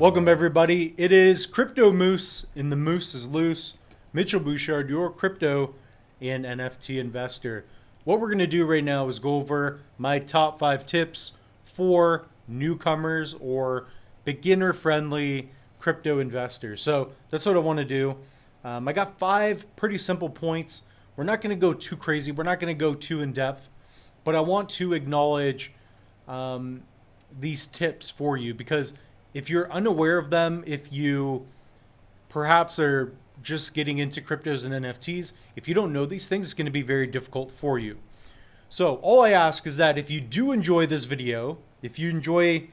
Welcome everybody. It is Crypto Moose, and the moose is loose. Mitchell Bouchard, your crypto and NFT investor. What we're going to do right now is go over my top 5 tips for newcomers or beginner-friendly crypto investors. So that's what I want to do. I got 5 pretty simple points. We're not going to go too crazy. We're not going to go too in-depth, but I want to acknowledge these tips for you, because if you're unaware of them, if you perhaps are just getting into cryptos and NFTs, if you don't know these things, it's going to be very difficult for you. So all I ask is that if you do enjoy this video, if you enjoy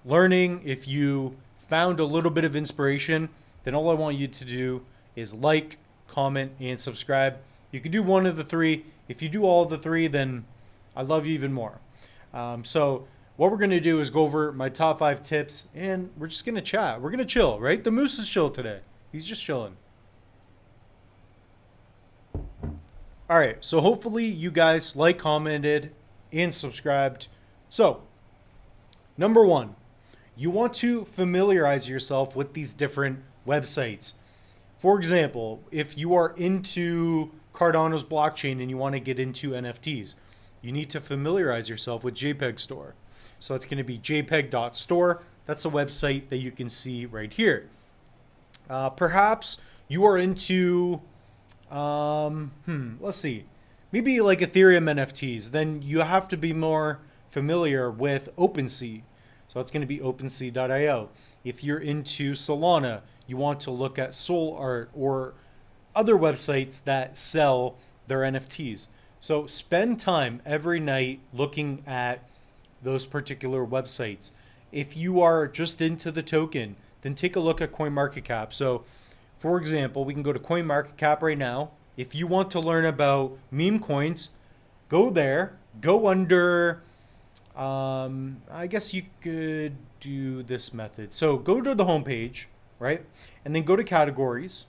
learning, if you found a little bit of inspiration, then all I want you to do is like, comment, and subscribe. You can do one of the 3. If you do all of the 3, then I love you even more. So what we're going to do is go over my top 5 tips, and we're just going to chat. We're going to chill, right? The moose is chill today. He's just chilling. All right, so hopefully you guys like, commented, and subscribed. So, number 1, you want to familiarize yourself with these different websites. For example, if you are into Cardano's blockchain and you want to get into NFTs, you need to familiarize yourself with JPEG Store. So it's going to be jpeg.store. That's a website that you can see right here. Perhaps you are into, let's see, maybe like Ethereum NFTs. Then you have to be more familiar with OpenSea. So it's going to be OpenSea.io. If you're into Solana, you want to look at SolArt or other websites that sell their NFTs. So spend time every night looking at those particular websites. If you are just into the token, then take a look at CoinMarketCap. So for example, we can go to CoinMarketCap right now. If you want to learn about meme coins, go there, go under, I guess you could do this method. So go to the homepage, right? And then go to categories.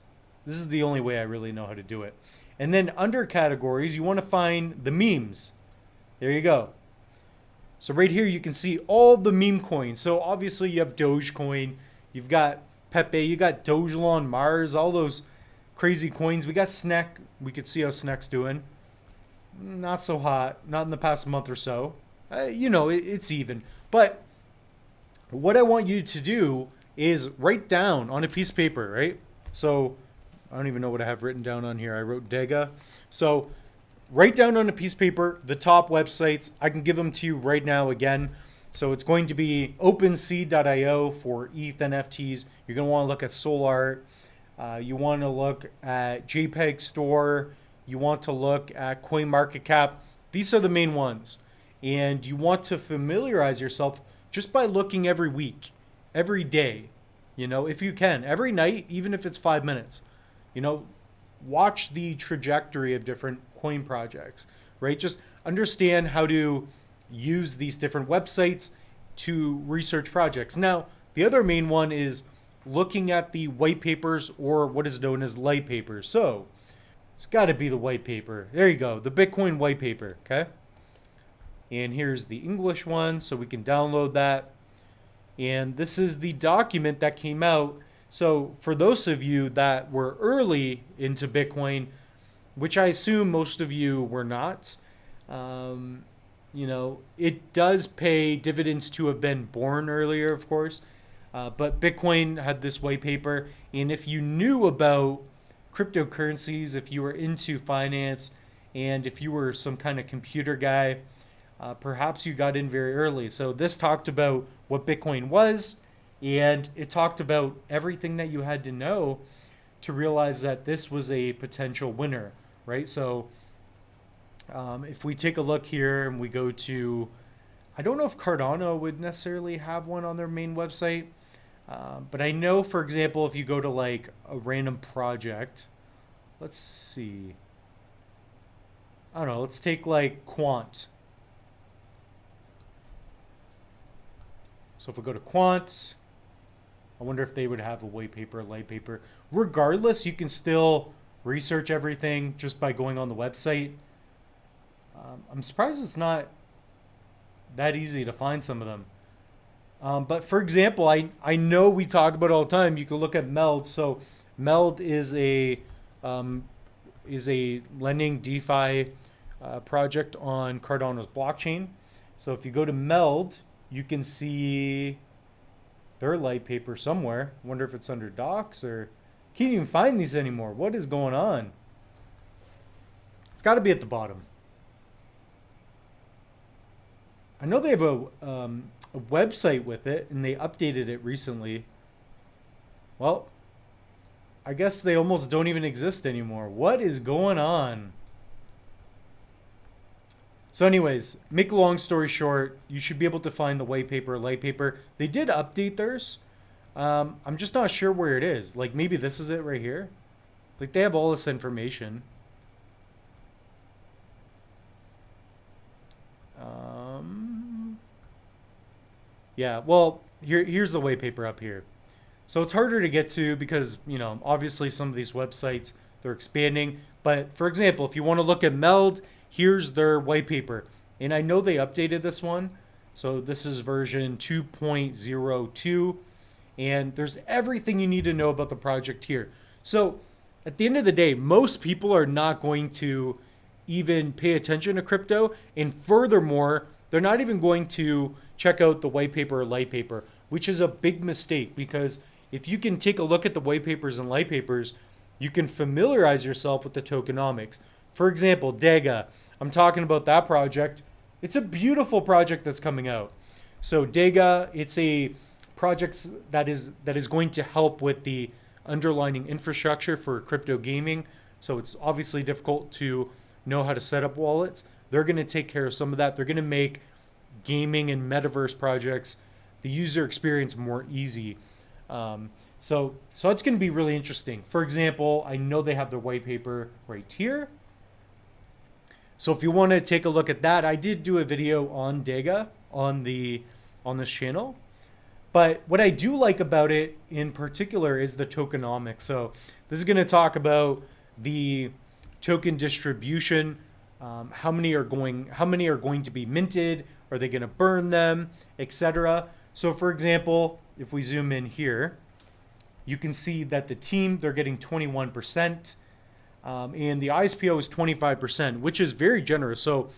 This is the only way I really know how to do it. And then under categories, you want to find the memes. There you go. So right here, you can see all the meme coins. So obviously you have Dogecoin, you've got Pepe, you got Dogelon, Mars, all those crazy coins. We got Snack. We could see how Snack's doing. Not so hot, not in the past month or so. It's even. But what I want you to do is write down on a piece of paper, right? So I don't even know what I have written down on here. I wrote Dega. So write down on a piece of paper the top websites. I can give them to you right now again. So it's going to be OpenSea.io for ETH NFTs. You're going to want to look at SolArt. You want to look at JPEG Store. You want to look at CoinMarketCap. These are the main ones. And you want to familiarize yourself just by looking every week, every day, if you can, every night, even if it's 5 minutes. Watch the trajectory of different coin projects, right? Just understand how to use these different websites to research projects. Now, the other main one is looking at the white papers, or what is known as Lightpaper. So it's got to be the white paper. There you go, the Bitcoin white paper, okay? And here's the English one, so we can download that. And this is the document that came out. So for those of you that were early into Bitcoin, which I assume most of you were not, it does pay dividends to have been born earlier, of course. But Bitcoin had this white paper. And if you knew about cryptocurrencies, if you were into finance, and if you were some kind of computer guy, perhaps you got in very early. So this talked about what Bitcoin was, and it talked about everything that you had to know to realize that this was a potential winner, right? So if we take a look here and we go to, I don't know if Cardano would necessarily have one on their main website, but I know, for example, if you go to like a random project, let's see, I don't know, let's take like Quant. So if we go to Quant, I wonder if they would have a white paper, a light paper. Regardless, you can still research everything just by going on the website. I'm surprised it's not that easy to find some of them. But for example, I know we talk about it all the time. You can look at Meld. So Meld um, is a lending DeFi project on Cardano's blockchain. So if you go to Meld, you can see their Lightpaper somewhere. Wonder if it's under docs or can't even find these anymore. What is going on? It's got to be at the bottom. I know they have a website with it and they updated it recently. Well, I guess they almost don't even exist anymore. What is going on? So anyways, make a long story short, you should be able to find the Whitepaper, Lightpaper. They did update theirs. I'm just not sure where it is. Like maybe this is it right here. Like they have all this information. Yeah, well, here's the Whitepaper up here. So it's harder to get to because, you know, obviously some of these websites, they're expanding. But for example, if you want to look at Meld, here's their Whitepaper. And I know they updated this one. So this is version 2.02. And there's everything you need to know about the project here. So at the end of the day, most people are not going to even pay attention to crypto. And furthermore, they're not even going to check out the Whitepaper or Lightpaper, which is a big mistake because if you can take a look at the Whitepapers and Lightpapers, you can familiarize yourself with the tokenomics. For example, Dega, I'm talking about that project. It's a beautiful project that's coming out. So Dega, it's a project that is going to help with the underlying infrastructure for crypto gaming. So it's obviously difficult to know how to set up wallets. They're going to take care of some of that. They're going to make gaming and metaverse projects, the user experience more easy. So it's going to be really interesting. For example, I know they have their Whitepaper right here. So if you want to take a look at that, I did do a video on Dega on this channel. But what I do like about it in particular is the tokenomics. So this is going to talk about the token distribution. How many are going to be minted? Are they going to burn them, etc.? So for example, if we zoom in here, you can see that the team, they're getting 21%, and the ISPO is 25%, which is very generous. So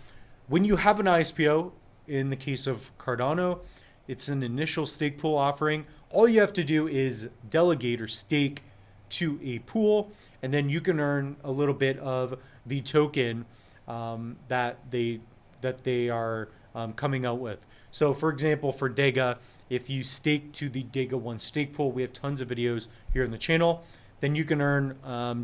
when you have an ISPO, in the case of Cardano, it's an initial stake pool offering. All you have to do is delegate or stake to a pool, and then you can earn a little bit of the token that they are coming out with. So for example, for Dega, if you stake to the Dega 1 stake pool, we have tons of videos here on the channel, then you can earn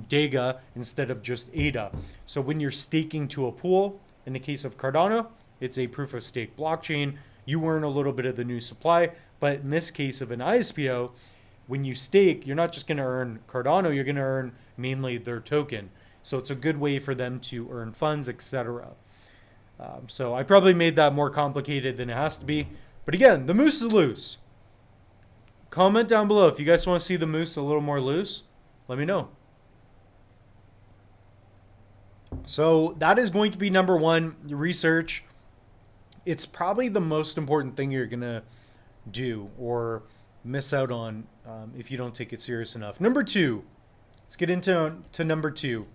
Dega instead of just ADA. So when you're staking to a pool, in the case of Cardano, it's a proof of stake blockchain. You earn a little bit of the new supply, but in this case of an ISPO, when you stake, you're not just going to earn Cardano, you're going to earn mainly their token. So it's a good way for them to earn funds, etc. So I probably made that more complicated than it has to be. But again, the moose is loose. Comment down below if you guys want to see the moose a little more loose. Let me know. So that is going to be number one, research. It's probably the most important thing you're going to do or miss out on if you don't take it serious enough. Number two, let's get into number two.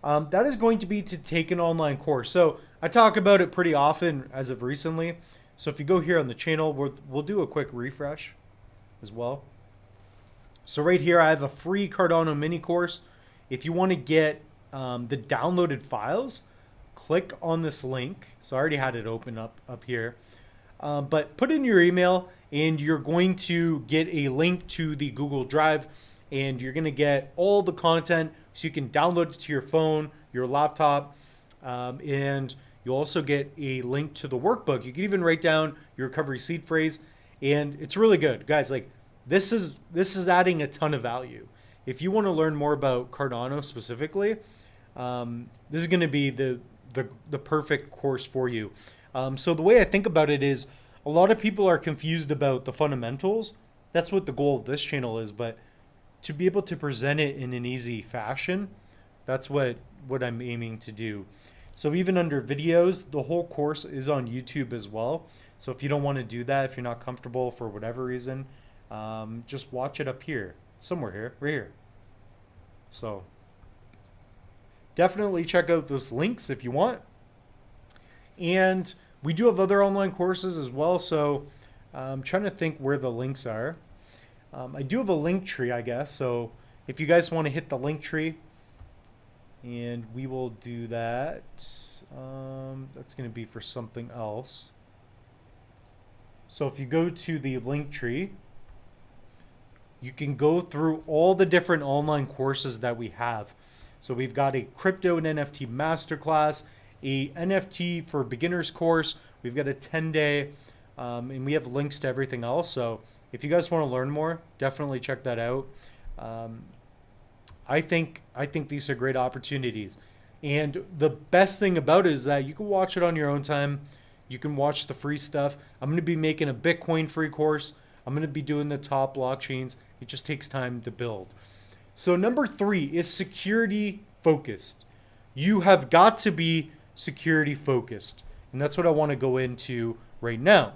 That is going to be to take an online course. So I talk about it pretty often as of recently. So if you go here on the channel, we'll do a quick refresh as well. So right here, I have a free Cardano mini course. If you want to get the downloaded files, click on this link. So I already had it open up here. But put in your email and you're going to get a link to the Google Drive and you're going to get all the content so you can download it to your phone, your laptop, and you'll also get a link to the workbook. You can even write down your recovery seed phrase, and it's really good. Guys, like this is adding a ton of value. If you want to learn more about Cardano specifically, this is going to be the perfect course for you. So the way I think about it is a lot of people are confused about the fundamentals. That's what the goal of this channel is, but to be able to present it in an easy fashion, that's what I'm aiming to do. So even under videos, the whole course is on YouTube as well. So if you don't want to do that, if you're not comfortable for whatever reason, just watch it up here, somewhere here, right here. So definitely check out those links if you want. And we do have other online courses as well. So I'm trying to think where the links are. I do have a link tree, I guess. So if you guys want to hit the link tree, and we will do that. That's going to be for something else. So if you go to the link tree, you can go through all the different online courses that we have. So we've got a Crypto and NFT Masterclass, a NFT for beginners course. We've got a 10-day, and we have links to everything else. So if you guys want to learn more, definitely check that out. I think these are great opportunities. And the best thing about it is that you can watch it on your own time. You can watch the free stuff. I'm going to be making a Bitcoin free course. I'm going to be doing the top blockchains. It just takes time to build. So number 3 is security focused. You have got to be security focused. And that's what I want to go into right now.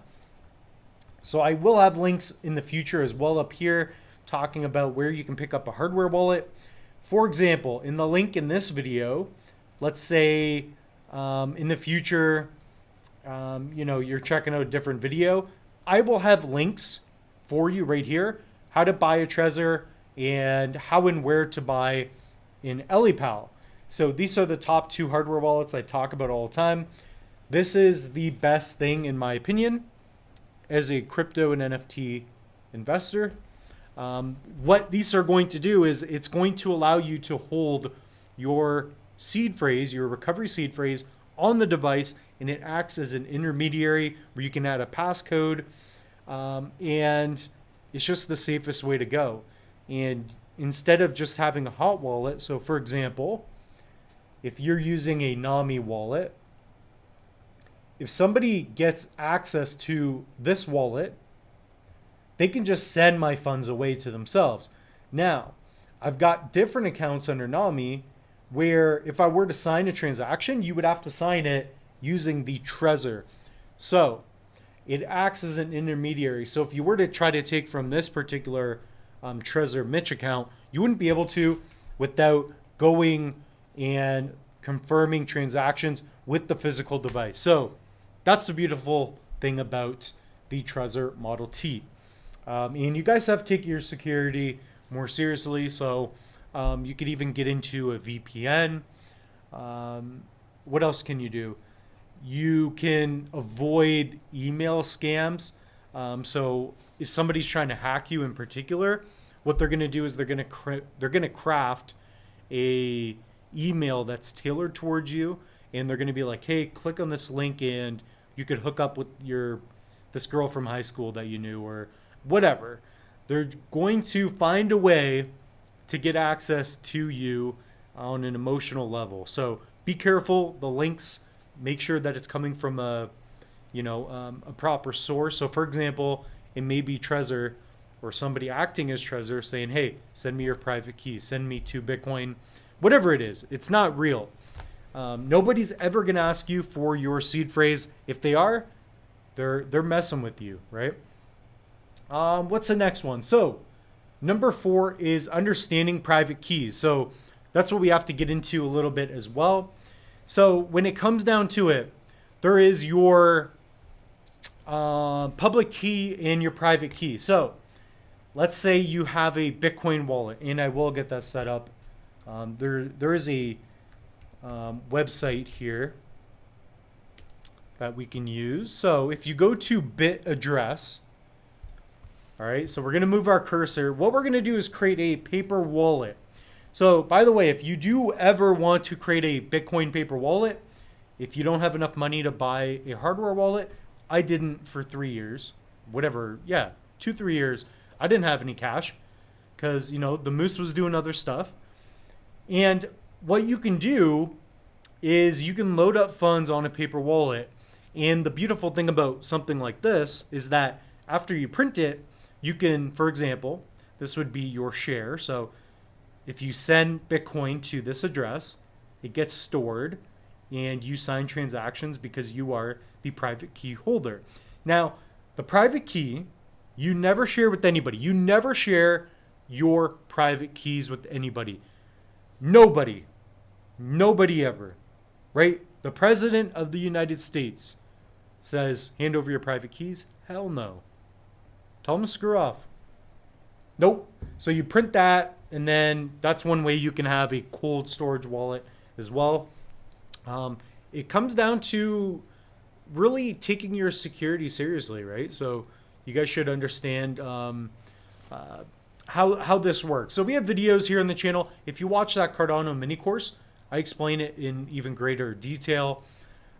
So I will have links in the future as well up here talking about where you can pick up a hardware wallet. For example, in the link in this video, let's say in the future, you're checking out a different video. I will have links for you right here, how to buy a Trezor and how and where to buy in EliPal. So these are the top 2 hardware wallets I talk about all the time. This is the best thing in my opinion as a crypto and NFT investor. What these are going to do is it's going to allow you to hold your seed phrase, your recovery seed phrase on the device, and it acts as an intermediary where you can add a passcode, and it's just the safest way to go. And instead of just having a hot wallet, so for example, if you're using a NAMI wallet, if somebody gets access to this wallet, they can just send my funds away to themselves. Now, I've got different accounts under NAMI where if I were to sign a transaction, you would have to sign it using the Trezor. So it acts as an intermediary. So if you were to try to take from this particular Trezor Mitch account, you wouldn't be able to without going and confirming transactions with the physical device. So that's the beautiful thing about the Trezor Model T. And you guys have to take your security more seriously. So you could even get into a VPN. What else can you do? You can avoid email scams. So if somebody's trying to hack you in particular, what they're going to do is they're going to craft a email that's tailored towards you, and they're going to be like, hey, click on this link and you could hook up with this girl from high school that you knew, or whatever. They're going to find a way to get access to you on an emotional level. So be careful. The links, make sure that it's coming from a proper source. So for example, it may be Trezor or somebody acting as Trezor saying, hey, send me your private key, send me 2 Bitcoin, whatever it is. It's not real. Nobody's ever going to ask you for your seed phrase. If they are, they're messing with you, right? What's the next one? So number 4 is understanding private keys. So that's what we have to get into a little bit as well. So when it comes down to it, there is your public key and your private key. So let's say you have a Bitcoin wallet, and I will get that set up. There is a website here that we can use. So if you go to bit address, all right, so we're going to move our cursor. What we're going to do is create a paper wallet. So by the way, if you do ever want to create a Bitcoin paper wallet, if you don't have enough money to buy a hardware wallet, I didn't for 3 years, 2-3 years. I didn't have any cash because, the moose was doing other stuff. And what you can do is you can load up funds on a paper wallet. And the beautiful thing about something like this is that after you print it, you can, for example, this would be your share. So if you send Bitcoin to this address, it gets stored and you sign transactions because you are the private key holder. Now, the private key, you never share with anybody. You never share your private keys with anybody. Nobody ever, right? The President of the United States says, hand over your private keys. Hell no. Tell them to screw off. Nope. So you print that, and then that's one way you can have a cold storage wallet as well. It comes down to really taking your security seriously, right? So you guys should understand how this works. So we have videos here on the channel. If you watch that Cardano mini course, I explain it in even greater detail.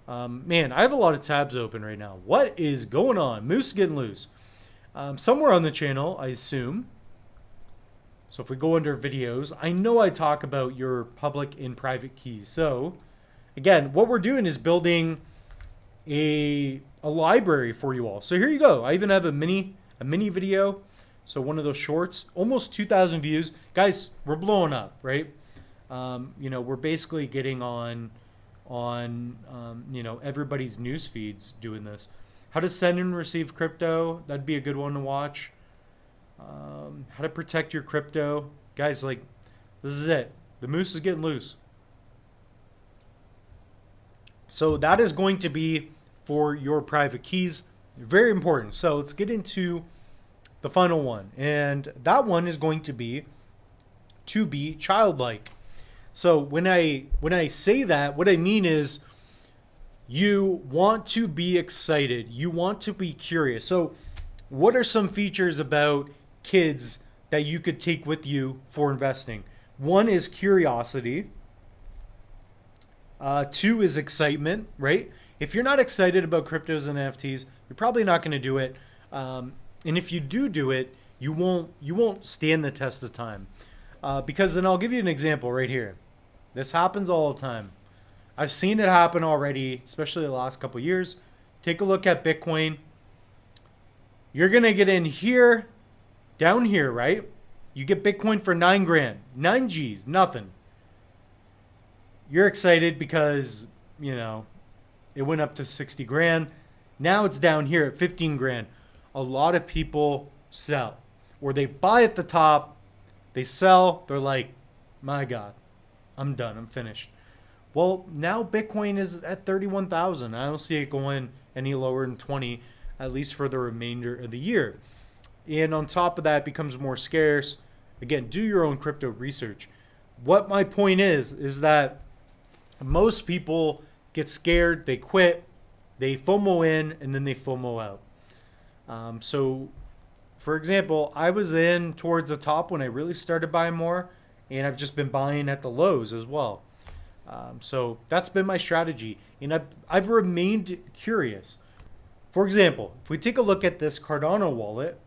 Man, I have a lot of tabs open right now. What is going on? Moose is getting loose. Somewhere on the channel, I assume. So if we go under videos, I know I talk about your public and private keys. So again, what we're doing is building a library for you all. So here you go. I even have a mini video. So one of those shorts, almost 2,000 views. Guys, we're blowing up, right? We're basically getting on everybody's news feeds doing this. How to send and receive crypto. That'd be a good one to watch. How to protect your crypto. Guys, like, this is it. The moose is getting loose. So that is going to be for your private keys. Very important. So let's get into the final one. And that one is going to be childlike. So when I say that, what I mean is you want to be excited. You want to be curious. So what are some features about kids that you could take with you for investing? One is curiosity. Two is excitement, right? If you're not excited about cryptos and NFTs, you're probably not going to do it. And if you do it, you won't stand the test of time. Because then I'll give you an example right here. This happens all the time. I've seen it happen already, especially the last couple of years. Take a look at Bitcoin. You're going to get in here, down here, right? You get Bitcoin for 9 grand, 9 G's, nothing. You're excited because, it went up to 60 grand. Now it's down here at 15 grand. A lot of people sell, or they buy at the top, they sell, they're like, my God, I'm done, I'm finished. Well, now Bitcoin is at 31,000. I don't see it going any lower than 20, at least for the remainder of the year. And on top of that, it becomes more scarce. Again, do your own crypto research. What my point is that most people get scared, they quit, they FOMO in, and then they FOMO out. So, for example, I was in towards the top when I really started buying more, and I've just been buying at the lows as well. So that's been my strategy, and I've remained curious. For example, if we take a look at this Cardano wallet,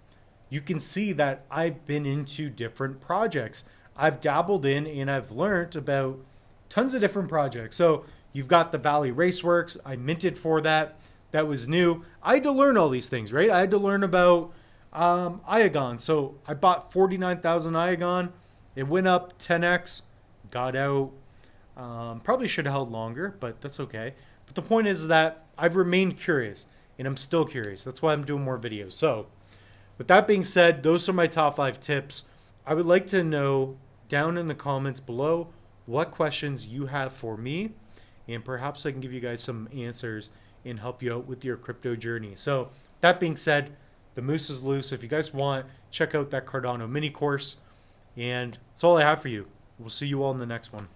you can see that I've been into different projects. I've dabbled in and I've learned about tons of different projects. So you've got the Valley Raceworks. I minted for that. That was new. I had to learn all these things, right? I had to learn about Iagon. So I bought 49,000 Iagon. It went up 10x, got out. Probably should have held longer, but that's okay. But the point is that I've remained curious, and I'm still curious. That's why I'm doing more videos. So with that being said, those are my top 5 tips. I would like to know down in the comments below what questions you have for me, and perhaps I can give you guys some answers and help you out with your crypto journey. So that being said, the moose is loose. If you guys want, check out that Cardano mini course. And that's all I have for you. We'll see you all in the next one.